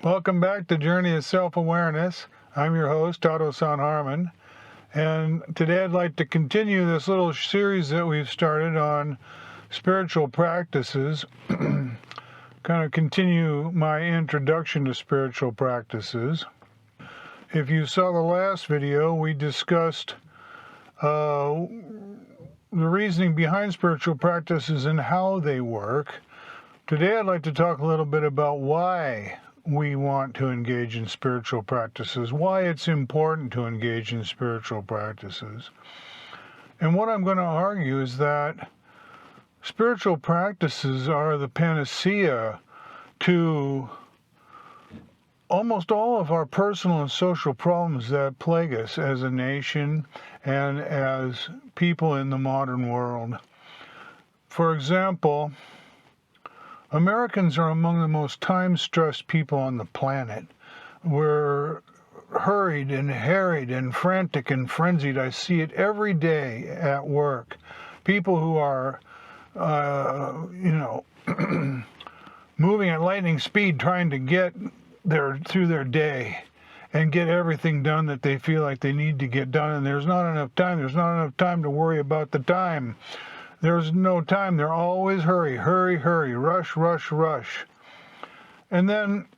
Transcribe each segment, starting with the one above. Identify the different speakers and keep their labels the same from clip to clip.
Speaker 1: Welcome back to Journey of Self-Awareness. I'm your host, Otto-san Harmon, and today I'd like to continue this little series that we've started on spiritual practices, kind of continue my introduction to spiritual practices. If you saw the last video, we discussed the reasoning behind spiritual practices and how they work. Today I'd like to talk a little bit about why we want to engage in spiritual practices, why it's important to engage in spiritual practices. And what I'm going to argue is that spiritual practices are the panacea to almost all of our personal and social problems that plague us as a nation and as people in the modern world. For example, Americans are among the most time-stressed people on the planet. We're hurried and harried and frantic and frenzied. I see it every day at work. People who are, moving at lightning speed trying to get through their day and get everything done that they feel like they need to get done. And there's not enough time. There's not enough time to worry about the time. There's no time. They're always hurry, hurry, hurry, rush, rush, rush. And then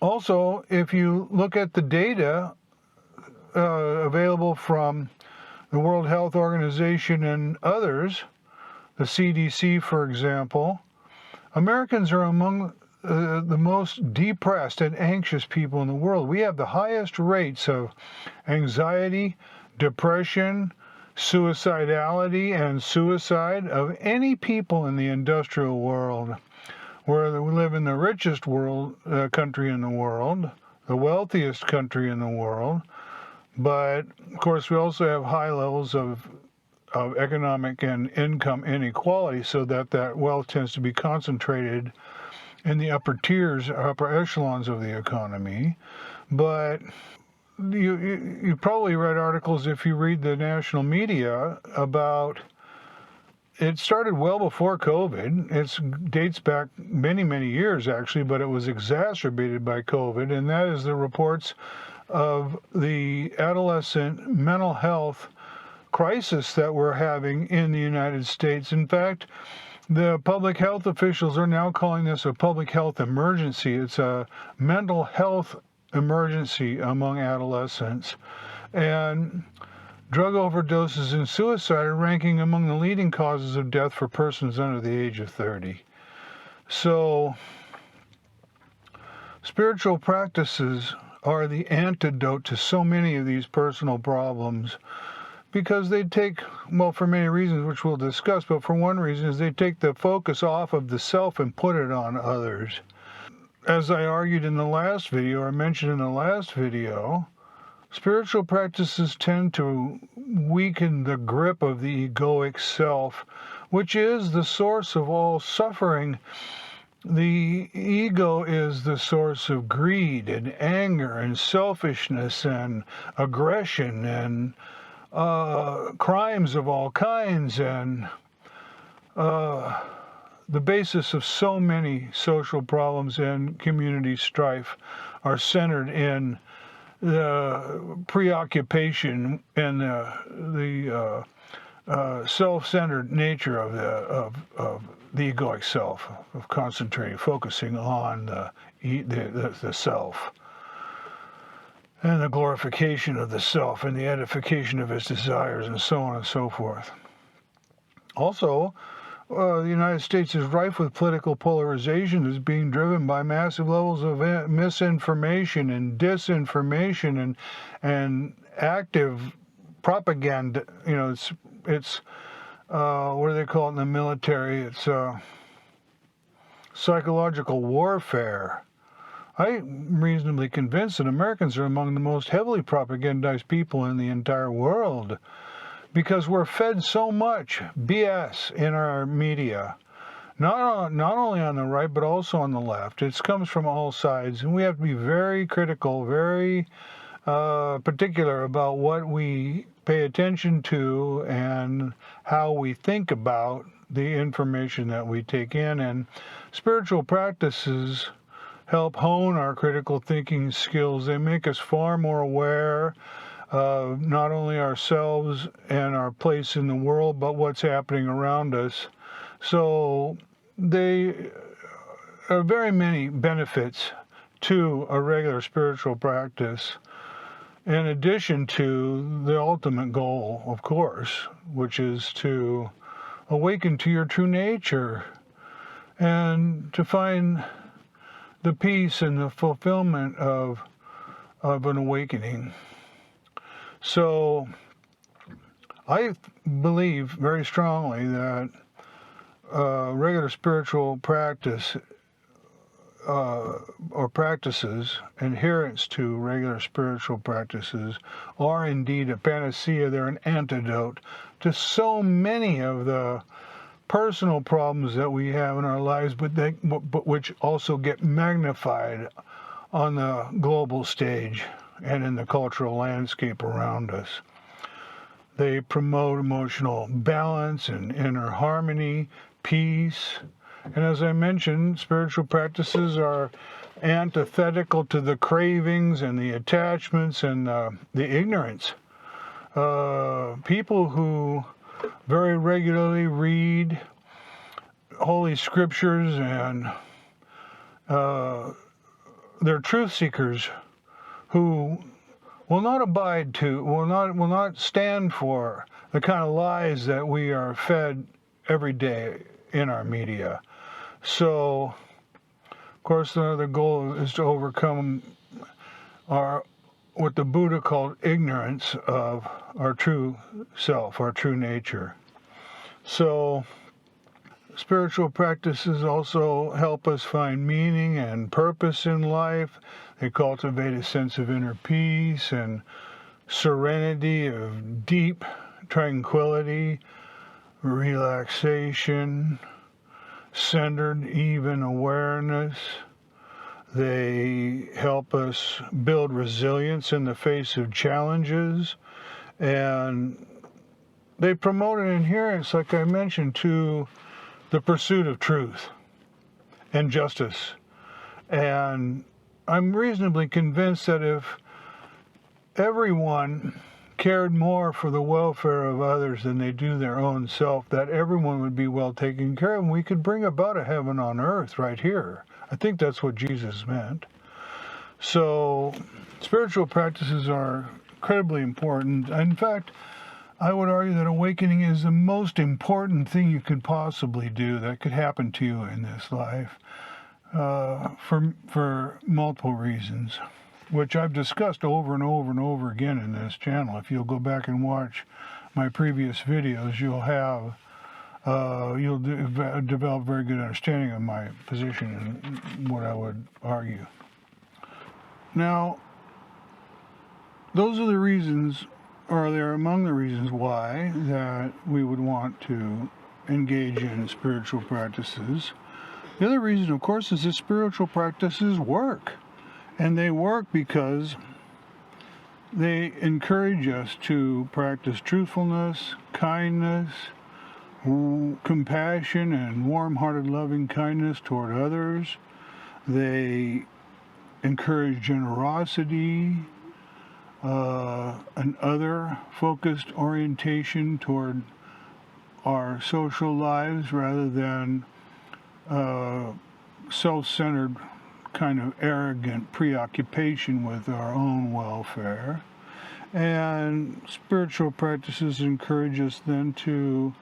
Speaker 1: also, if you look at the data available from the World Health Organization and others, the CDC, for example, Americans are among the most depressed and anxious people in the world. We have the highest rates of anxiety, depression, suicidality and suicide of any people in the industrial world, where we live in the richest country in the world, the wealthiest country in the world. But of course we also have high levels of economic and income inequality, so that wealth tends to be concentrated in the upper tiers, upper echelons of the economy. But you probably read articles, if you read the national media, about it started well before COVID. It dates back many, many years, actually, but it was exacerbated by COVID, and that is the reports of the adolescent mental health crisis that we're having in the United States. In fact, the public health officials are now calling this a public health emergency. It's a mental health emergency among adolescents, and drug overdoses and suicide are ranking among the leading causes of death for persons under the age of 30. So spiritual practices are the antidote to so many of these personal problems, because they take, well, for many reasons which we'll discuss, but for one reason is they take the focus off of the self and put it on others. As I argued in the last video, or mentioned in the last video, spiritual practices tend to weaken the grip of the egoic self, which is the source of all suffering. The ego is the source of greed and anger and selfishness and aggression and crimes of all kinds, and the basis of so many social problems and community strife are centered in the preoccupation and the self-centered nature of the egoic self, of concentrating, focusing on the self, and the glorification of the self, and the edification of its desires, and so on and so forth. Also, the United States is rife with political polarization that's being driven by massive levels of misinformation and disinformation and active propaganda. You know, it's what do they call it in the military? It's psychological warfare. I'm reasonably convinced that Americans are among the most heavily propagandized people in the entire world, because we're fed so much BS in our media, not only on the right, but also on the left. It comes from all sides, and we have to be very critical, very particular about what we pay attention to and how we think about the information that we take in. And spiritual practices help hone our critical thinking skills. They make us far more aware of not only ourselves and our place in the world, but what's happening around us. So they are very many benefits to a regular spiritual practice, in addition to the ultimate goal, of course, which is to awaken to your true nature and to find the peace and the fulfillment of an awakening. So I believe very strongly that regular spiritual practice or practices, adherence to regular spiritual practices, are indeed a panacea. They're an antidote to so many of the personal problems that we have in our lives, but which also get magnified on the global stage and in the cultural landscape around us. They promote emotional balance and inner harmony, peace. And as I mentioned, spiritual practices are antithetical to the cravings and the attachments and the ignorance. People who very regularly read Holy Scriptures and they're truth seekers who will not stand for the kind of lies that we are fed every day in our media. So, of course, the goal is to overcome what the Buddha called ignorance of our true self, our true nature. So, spiritual practices also help us find meaning and purpose in life. They cultivate a sense of inner peace and serenity, of deep tranquility, relaxation, centered, even awareness. They help us build resilience in the face of challenges, and they promote an adherence, like I mentioned, to the pursuit of truth and justice. And I'm reasonably convinced that if everyone cared more for the welfare of others than they do their own self, that everyone would be well taken care of, and we could bring about a heaven on earth right here. I think that's what Jesus meant. So spiritual practices are incredibly important. In fact, I would argue that awakening is the most important thing you could possibly do that could happen to you in this life, for multiple reasons, which I've discussed over and over and over again in this channel. If you'll go back and watch my previous videos, you'll develop very good understanding of my position and what I would argue. Now, those are the reasons, or they're among the reasons why that we would want to engage in spiritual practices. The other reason, of course, is that spiritual practices work. And they work because they encourage us to practice truthfulness, kindness, compassion, and warm-hearted loving kindness toward others. They encourage generosity, and other focused orientation toward our social lives rather than self-centered kind of arrogant preoccupation with our own welfare. And spiritual practices encourage us then to,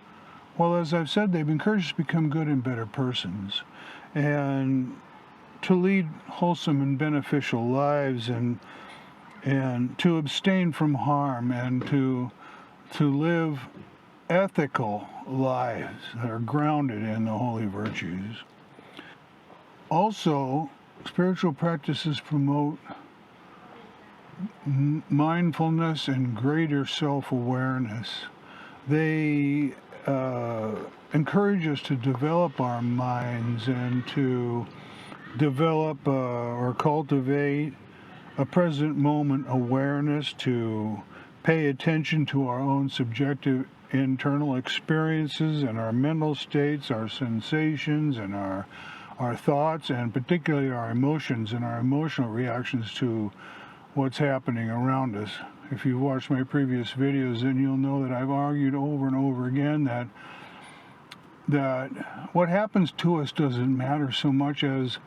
Speaker 1: well, as I've said, they've encouraged us to become good and better persons and to lead wholesome and beneficial lives and to abstain from harm and to live ethical lives that are grounded in the holy virtues. Also, spiritual practices promote mindfulness and greater self-awareness. They encourage us to develop our minds and to develop or cultivate a present moment awareness, to pay attention to our own subjective internal experiences and our mental states, our sensations, and our our thoughts and particularly our emotions and our emotional reactions to what's happening around us. If you've watched my previous videos, then you'll know that I've argued over and over again that what happens to us doesn't matter so much as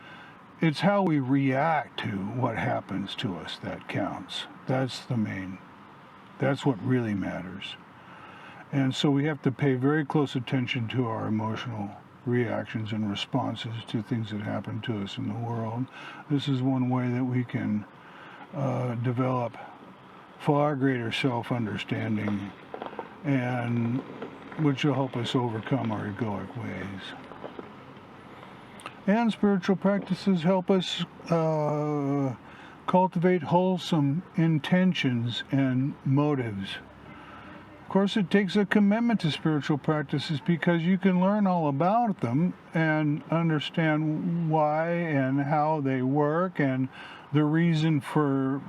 Speaker 1: it's how we react to what happens to us that counts. That's what really matters. And so we have to pay very close attention to our emotional reactions and responses to things that happen to us in the world. This is one way that we can develop far greater self-understanding, and which will help us overcome our egoic ways. And spiritual practices help us cultivate wholesome intentions and motives. Of course, it takes a commitment to spiritual practices because you can learn all about them and understand why and how they work and the reason for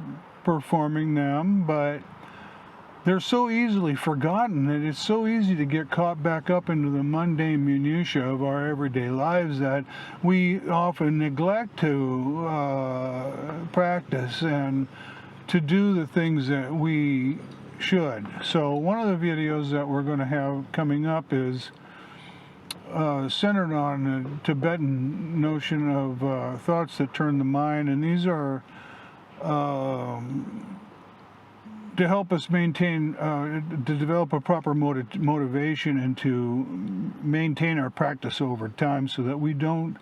Speaker 1: performing them, but they're so easily forgotten that it's so easy to get caught back up into the mundane minutiae of our everyday lives that we often neglect to practice and to do the things that we should. So one of the videos that we're going to have coming up is centered on a Tibetan notion of thoughts that turn the mind, and these are to help us maintain, to develop a proper motivation and to maintain our practice over time so that we don't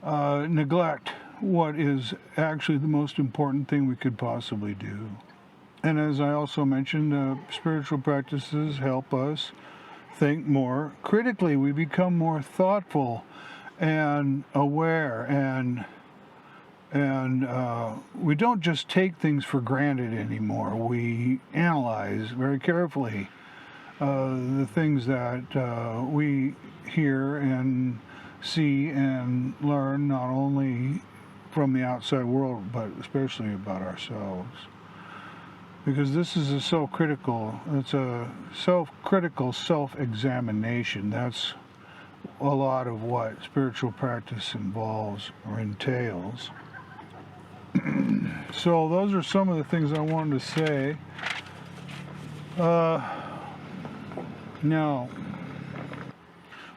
Speaker 1: neglect what is actually the most important thing we could possibly do. And as I also mentioned, spiritual practices help us think more critically. We become more thoughtful and aware, and we don't just take things for granted anymore. We analyze very carefully the things that we hear and see and learn, not only from the outside world, but especially about ourselves. Because this is it's a self-critical self-examination. That's a lot of what spiritual practice involves or entails. So those are some of the things I wanted to say. Now,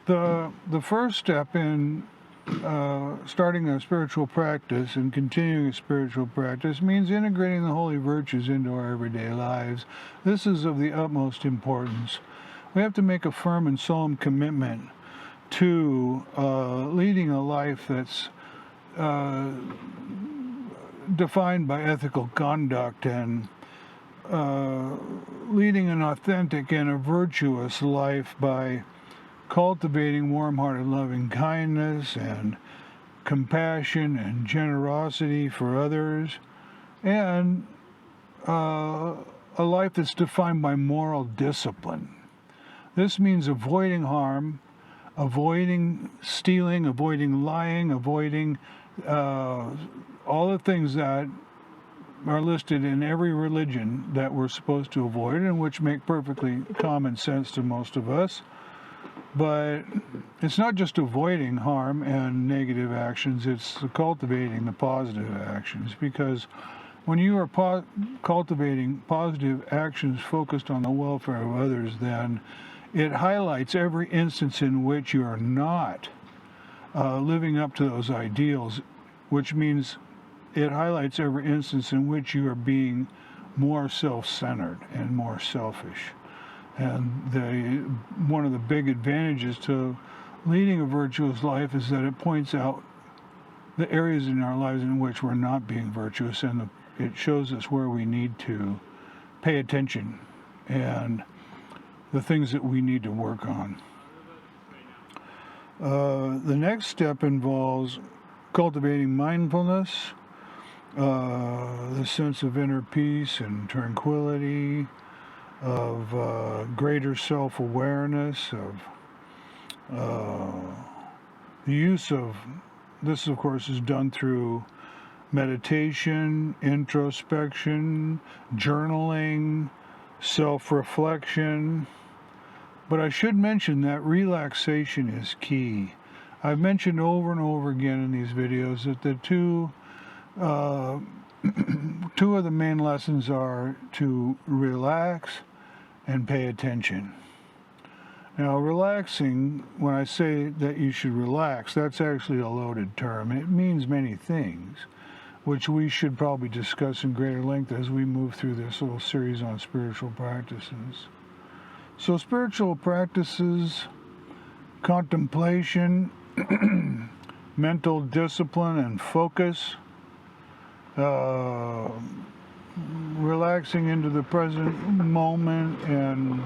Speaker 1: the first step in starting a spiritual practice and continuing a spiritual practice means integrating the holy virtues into our everyday lives. This is of the utmost importance. We have to make a firm and solemn commitment to leading a life that's defined by ethical conduct and leading an authentic and a virtuous life by cultivating warm-hearted loving kindness and compassion and generosity for others, and a life that's defined by moral discipline. This means avoiding harm, avoiding stealing, avoiding lying, avoiding all the things that are listed in every religion that we're supposed to avoid and which make perfectly common sense to most of us. But it's not just avoiding harm and negative actions, it's cultivating the positive actions, because when you are cultivating positive actions focused on the welfare of others, then it highlights every instance in which you are not living up to those ideals, which means it highlights every instance in which you are being more self-centered and more selfish. And one of the big advantages to leading a virtuous life is that it points out the areas in our lives in which we're not being virtuous, and it shows us where we need to pay attention and the things that we need to work on. The next step involves cultivating mindfulness, the sense of inner peace and tranquility, of greater self-awareness, of the use of this, of course, is done through meditation, introspection, journaling, self-reflection. But I should mention that relaxation is key. I've mentioned over and over again in these videos that the two of the main lessons are to relax and pay attention. Now, relaxing, when I say that you should relax, that's actually a loaded term. It means many things, which we should probably discuss in greater length as we move through this little series on spiritual practices. So spiritual practices, contemplation, mental discipline and focus, relaxing into the present moment and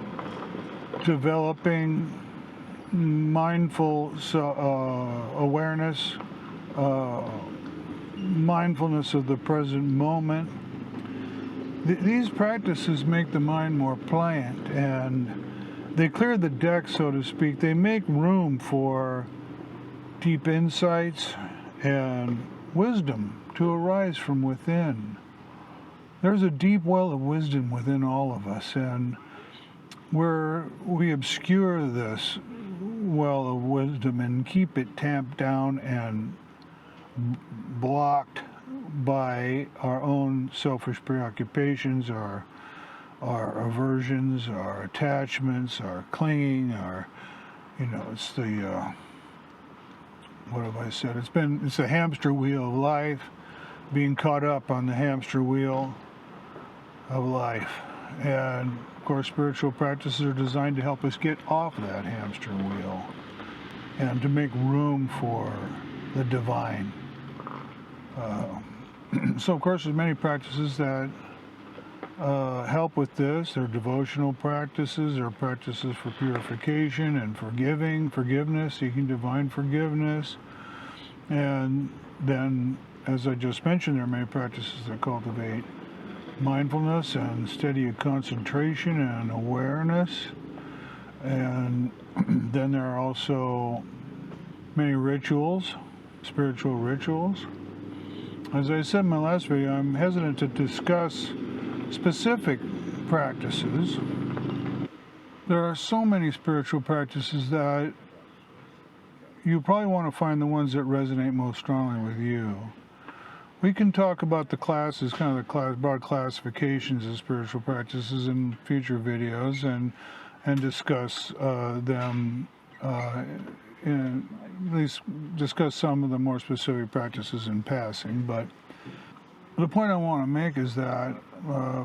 Speaker 1: developing mindful awareness, mindfulness of the present moment. These practices make the mind more pliant, and they clear the deck, so to speak. They make room for deep insights and wisdom to arise from within. There's a deep well of wisdom within all of us, and where we obscure this well of wisdom and keep it tamped down and blocked by our own selfish preoccupations, our aversions, our attachments, our clinging, it's the what have I said? It's the hamster wheel of life, being caught up on the hamster wheel of life. And of course, spiritual practices are designed to help us get off that hamster wheel and to make room for the divine. So of course, there's many practices that help with this. There are devotional practices, there are practices for purification and forgiveness, seeking divine forgiveness. And then, as I just mentioned, there are many practices that cultivate mindfulness and steady concentration and awareness. And then there are also many rituals, spiritual rituals. As I said in my last video, I'm hesitant to discuss specific practices. There are so many spiritual practices that you probably want to find the ones that resonate most strongly with you. We can talk about the classes, kind of the broad classifications of spiritual practices in future videos, and discuss them, at least discuss some of the more specific practices in passing. But the point I want to make is that,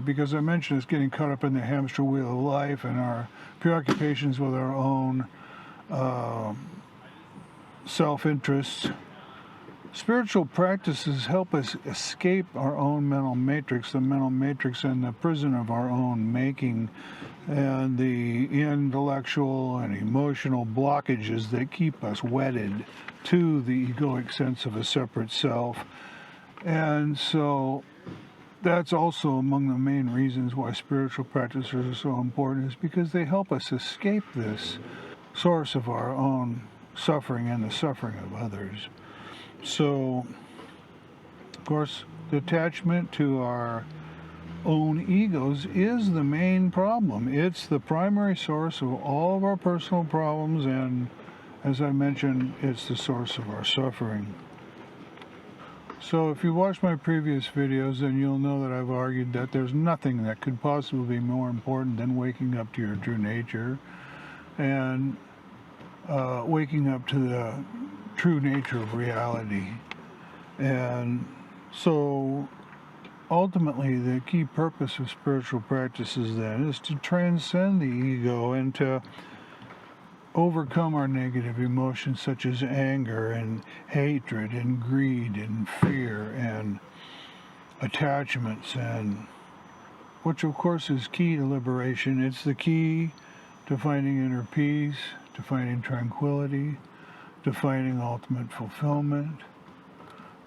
Speaker 1: because I mentioned it's getting caught up in the hamster wheel of life and our preoccupations with our own self-interests, spiritual practices help us escape our own mental matrix, the mental matrix and the prison of our own making, and the intellectual and emotional blockages that keep us wedded to the egoic sense of a separate self. And so that's also among the main reasons why spiritual practices are so important, is because they help us escape this source of our own suffering and the suffering of others. So, of course, the attachment to our own egos is the main problem. It's the primary source of all of our personal problems, and as I mentioned, it's the source of our suffering. So if you watched my previous videos, then you'll know that I've argued that there's nothing that could possibly be more important than waking up to your true nature and waking up to the true nature of reality. And so ultimately the key purpose of spiritual practices then is to transcend the ego and to overcome our negative emotions such as anger and hatred and greed and fear and attachments, and which of course is key to liberation. It's the key to finding inner peace, to finding tranquility, to finding ultimate fulfillment.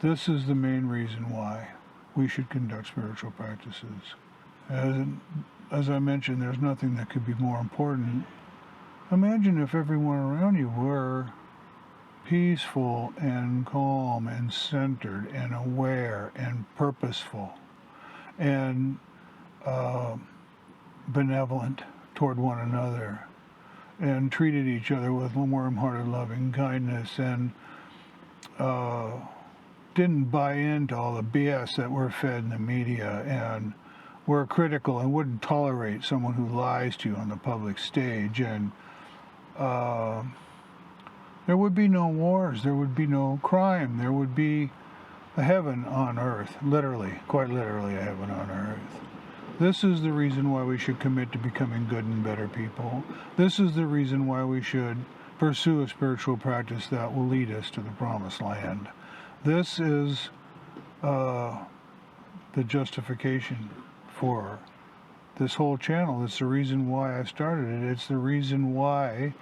Speaker 1: This is the main reason why we should conduct spiritual practices. As I mentioned, there's nothing that could be more important. Imagine if everyone around you were peaceful and calm and centered and aware and purposeful and benevolent toward one another and treated each other with warm-hearted loving kindness, and didn't buy into all the BS that we're fed in the media, and were critical and wouldn't tolerate someone who lies to you on the public stage, and there would be no wars, there would be no crime, there would be a heaven on earth, literally, quite literally a heaven on earth. This is the reason why we should commit to becoming good and better people. This is the reason why we should pursue a spiritual practice that will lead us to the promised land. This is the justification for this whole channel. It's the reason why I started it. It's the reason why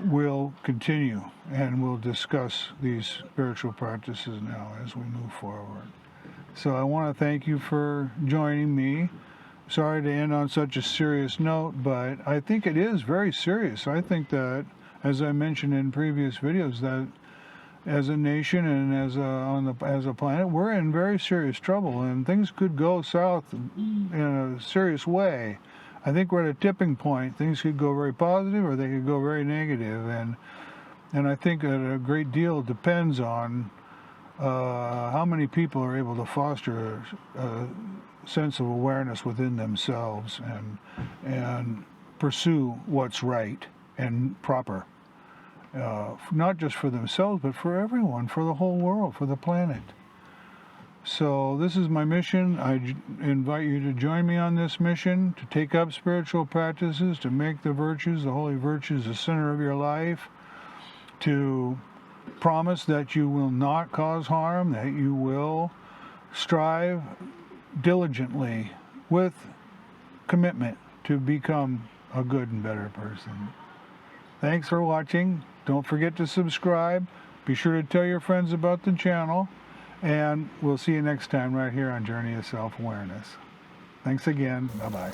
Speaker 1: we'll continue and we'll discuss these spiritual practices now as we move forward. So I want to thank you for joining me. Sorry to end on such a serious note, but I think it is very serious. I think that, as I mentioned in previous videos, that as a nation and as a planet, we're in very serious trouble, and things could go south in a serious way. I think we're at a tipping point. Things could go very positive, or they could go very negative, and I think that a great deal depends on how many people are able to foster a sense of awareness within themselves and pursue what's right and proper. Not just for themselves, but for everyone, for the whole world, for the planet. So this is my mission. I invite you to join me on this mission, to take up spiritual practices, to make the virtues, the holy virtues, the center of your life, to promise that you will not cause harm, that you will strive diligently with commitment to become a good and better person. Thanks for watching. Don't forget to subscribe. Be sure to tell your friends about the channel. And we'll see you next time right here on Journey of Self-Awareness. Thanks again. Bye-bye.